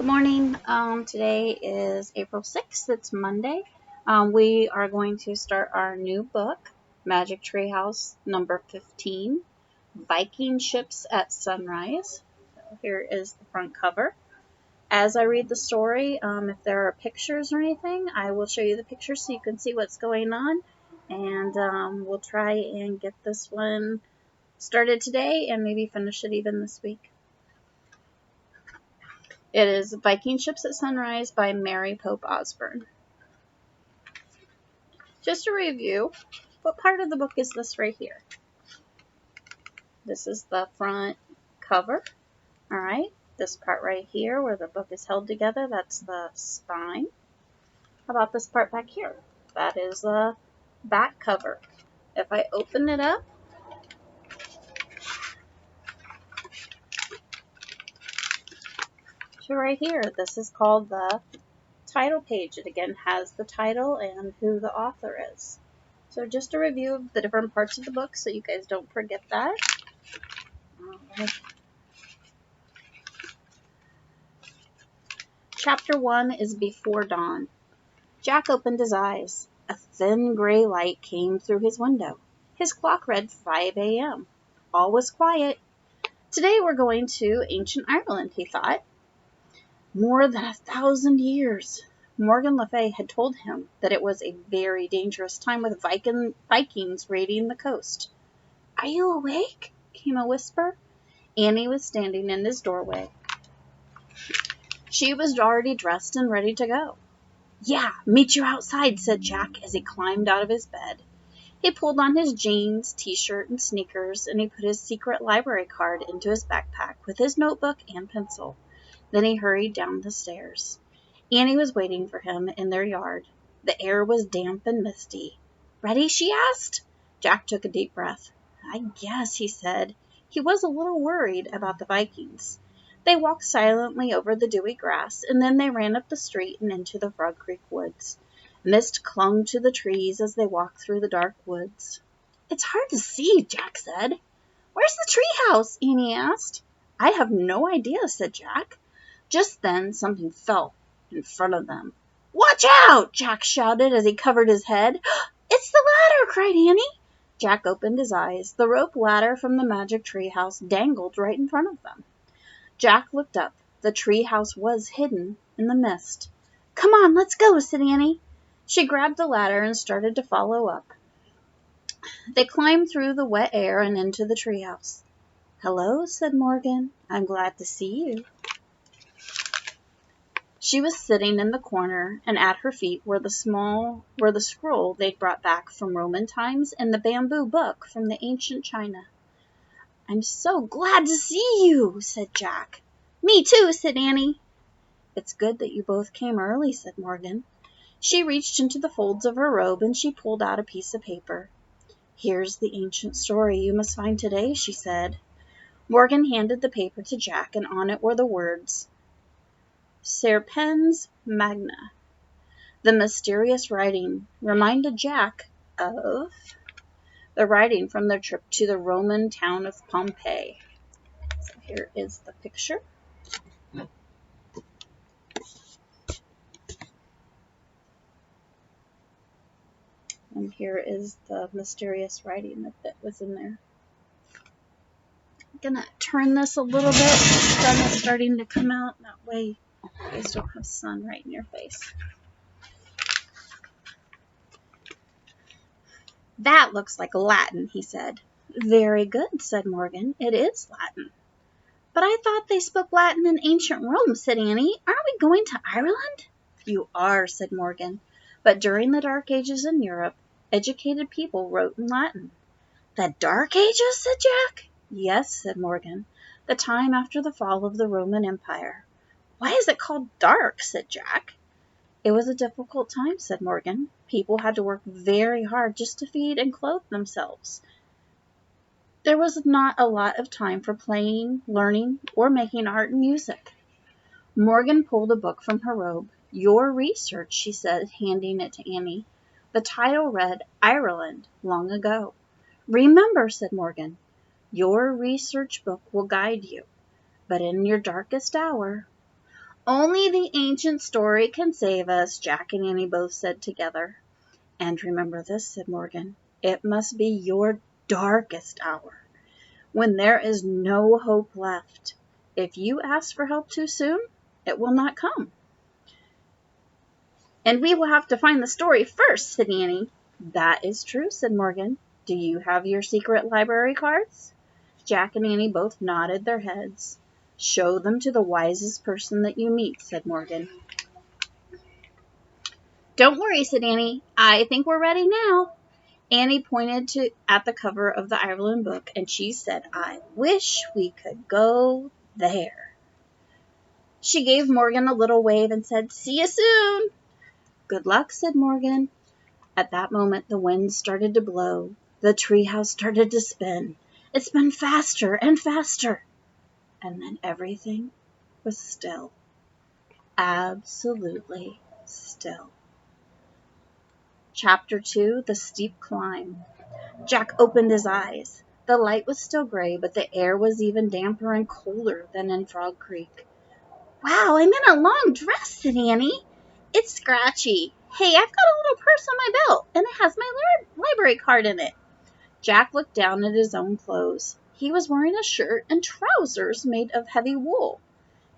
Good morning. Today is April 6th. It's Monday. We are going to start our new book, Magic Treehouse number 15, Viking Ships at Sunrise. So here is the front cover. As I read the story, if there are pictures or anything, I will show you the pictures so you can see what's going on. And we'll try and get this one started today and maybe finish it even this week. It is Viking Ships at Sunrise by Mary Pope Osborne. Just to review, what part of the book is this right here? This is the front cover. All right. This part right here where the book is held together, that's the spine. How about this part back here? That is the back cover. If I open it up, to right here, this is called the title page. It again has the title and who the author is. So just a review of the different parts of the book so you guys don't forget that. All right. Chapter 1 is Before Dawn. Jack opened his eyes. A thin gray light came through his window. His clock read 5 a.m. All was quiet. Today we're going to ancient Ireland, he thought. More than 1,000 years. Morgan Le Fay had told him that it was a very dangerous time with Vikings raiding the coast. "Are you awake?" came a whisper. Annie was standing in his doorway. She was already dressed and ready to go. "Yeah, meet you outside," said Jack as he climbed out of his bed. He pulled on his jeans, t-shirt, and sneakers, and he put his secret library card into his backpack with his notebook and pencil. Then he hurried down the stairs. Annie was waiting for him in their yard. The air was damp and misty. "Ready?" she asked. Jack took a deep breath. "I guess," he said. He was a little worried about the Vikings. They walked silently over the dewy grass, and then they ran up the street and into the Frog Creek woods. Mist clung to the trees as they walked through the dark woods. "It's hard to see," Jack said. "Where's the treehouse?" Annie asked. "I have no idea," said Jack. Just then something fell in front of them. "Watch out!" Jack shouted as he covered his head. "It's the ladder!" cried Annie. Jack opened his eyes. The rope ladder from the magic treehouse dangled right in front of them. Jack looked up. The treehouse was hidden in the mist. "Come on, let's go," said Annie. She grabbed the ladder and started to follow up. They climbed through the wet air and into the treehouse. "Hello," said Morgan. "I'm glad to see you." She was sitting in the corner, and at her feet were the scroll they'd brought back from Roman times and the bamboo book from the ancient China. "I'm so glad to see you," said Jack. "Me too," said Annie. "It's good that you both came early," said Morgan. She reached into the folds of her robe and she pulled out a piece of paper. "Here's the ancient story you must find today," she said. Morgan handed the paper to Jack, and on it were the words, Serpens Magna. The mysterious writing reminded Jack of the writing from their trip to the Roman town of Pompeii. So here is the picture. And here is the mysterious writing that was in there. I'm gonna turn this a little bit. The sun is starting to come out. That way you guys don't have sun right in your face. "That looks like Latin," he said. "Very good," said Morgan. "It is Latin." "But I thought they spoke Latin in ancient Rome," said Annie. "Aren't we going to Ireland?" "You are," said Morgan. "But during the Dark Ages in Europe, educated people wrote in Latin." "The Dark Ages?" said Jack. "Yes," said Morgan. "The time after the fall of the Roman Empire." "Why is it called dark?" said Jack. "It was a difficult time," said Morgan. "People had to work very hard just to feed and clothe themselves. There was not a lot of time for playing, learning, or making art and music." Morgan pulled a book from her robe. "Your research," she said, handing it to Annie. The title read, Ireland, Long Ago. "Remember," said Morgan, "your research book will guide you, but in your darkest hour." Only the ancient story can save us, Jack and Annie both said together. And remember this, said Morgan, it must be your darkest hour, when there is no hope left. If you ask for help too soon, it will not come. And we will have to find the story first, said Annie. That is true, said Morgan. Do you have your secret library cards? Jack and Annie both nodded their heads. Show them to the wisest person that you meet, said Morgan. Don't worry, said Annie. I think we're ready now. Annie pointed at the cover of the Ireland book, and she said, I wish we could go there. She gave Morgan a little wave and said, See you soon. Good luck, said Morgan. At that moment, the wind started to blow. The treehouse started to spin. It spun faster and faster. And then everything was still. Absolutely still. Chapter 2, The Steep Climb. Jack opened his eyes. The light was still gray, but the air was even damper and colder than in Frog Creek. Wow, I'm in a long dress, said Annie. It's scratchy. Hey, I've got a little purse on my belt, and it has my library card in it. Jack looked down at his own clothes. He was wearing a shirt and trousers made of heavy wool.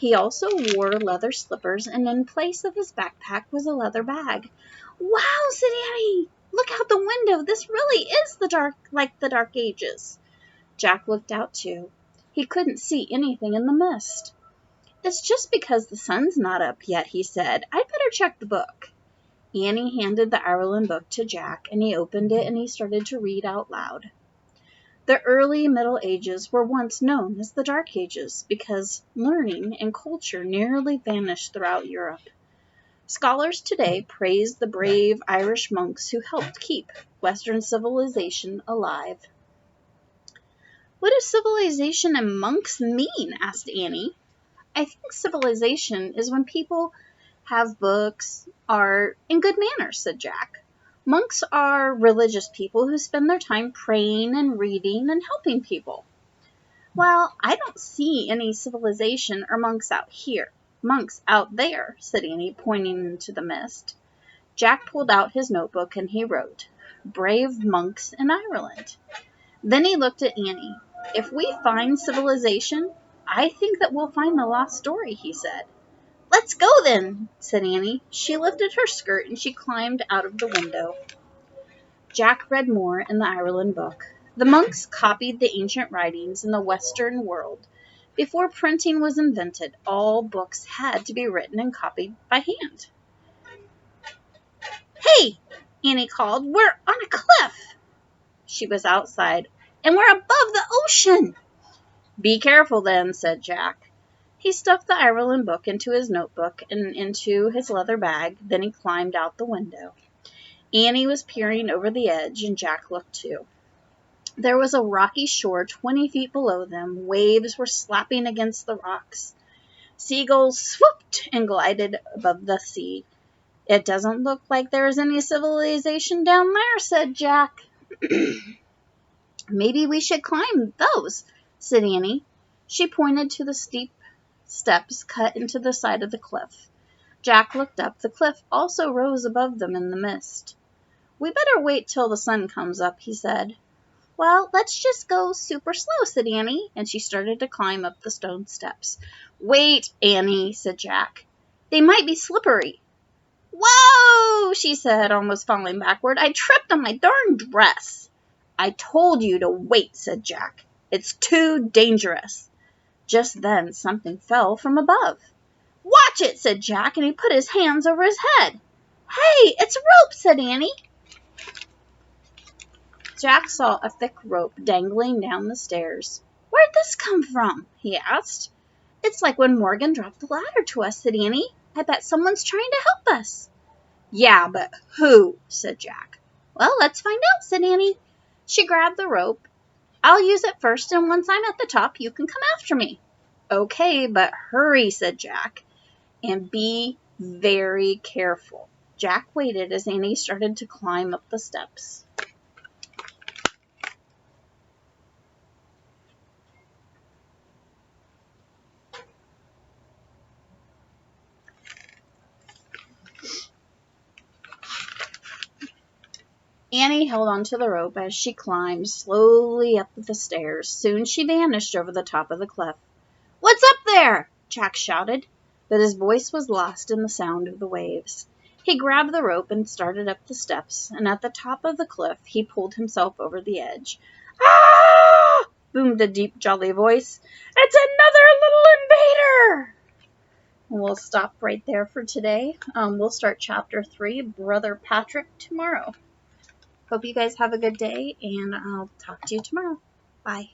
He also wore leather slippers, and in place of his backpack was a leather bag. Wow, said Annie. Look out the window. This really is like the Dark Ages. Jack looked out too. He couldn't see anything in the mist. It's just because the sun's not up yet, he said. I'd better check the book. Annie handed the Ireland book to Jack, and he opened it and he started to read out loud. The early Middle Ages were once known as the Dark Ages because learning and culture nearly vanished throughout Europe. Scholars today praise the brave Irish monks who helped keep Western civilization alive. What do civilization and monks mean? Asked Annie. I think civilization is when people have books, art, and good manners, said Jack. Monks are religious people who spend their time praying and reading and helping people. Well, I don't see any civilization or monks out here. Monks out there, said Annie, pointing into the mist. Jack pulled out his notebook and he wrote, Brave monks in Ireland. Then he looked at Annie. If we find civilization, I think that we'll find the lost story, he said. Let's go then, said Annie. She lifted her skirt and she climbed out of the window. Jack read more in the Ireland book. The monks copied the ancient writings in the Western world. Before printing was invented, all books had to be written and copied by hand. Hey, Annie called, we're on a cliff. She was outside, and we're above the ocean. Be careful then, said Jack. He stuffed the Ireland book into his notebook and into his leather bag, then he climbed out the window. Annie was peering over the edge, and Jack looked too. There was a rocky shore 20 feet below them. Waves were slapping against the rocks. Seagulls swooped and glided above the sea. It doesn't look like there is any civilization down there, said Jack. Maybe we should climb those, said Annie. She pointed to the steep steps cut into the side of the cliff. Jack looked up. The cliff also rose above them in the mist. We better wait till the sun comes up, he said. Well, let's just go super slow, said Annie, and she started to climb up the stone steps. Wait, Annie, said Jack. They might be slippery. Whoa, she said, almost falling backward. I tripped on my darn dress. I told you to wait, said Jack. It's too dangerous. Just then, something fell from above. Watch it, said Jack, and he put his hands over his head. Hey, it's a rope, said Annie. Jack saw a thick rope dangling down the stairs. Where'd this come from? He asked. It's like when Morgan dropped the ladder to us, said Annie. I bet someone's trying to help us. Yeah, but who? Said Jack. Well, let's find out, said Annie. She grabbed the rope. I'll use it first, and once I'm at the top, you can come after me. Okay, but hurry, said Jack, and be very careful. Jack waited as Annie started to climb up the steps. Annie held onto the rope as she climbed slowly up the stairs. Soon she vanished over the top of the cliff. "What's up there?" Jack shouted, but his voice was lost in the sound of the waves. He grabbed the rope and started up the steps, and at the top of the cliff he pulled himself over the edge. "Ah!" boomed a deep, jolly voice. "It's another little invader!" We'll stop right there for today. We'll start chapter 3, Brother Patrick, tomorrow. Hope you guys have a good day, and I'll talk to you tomorrow. Bye.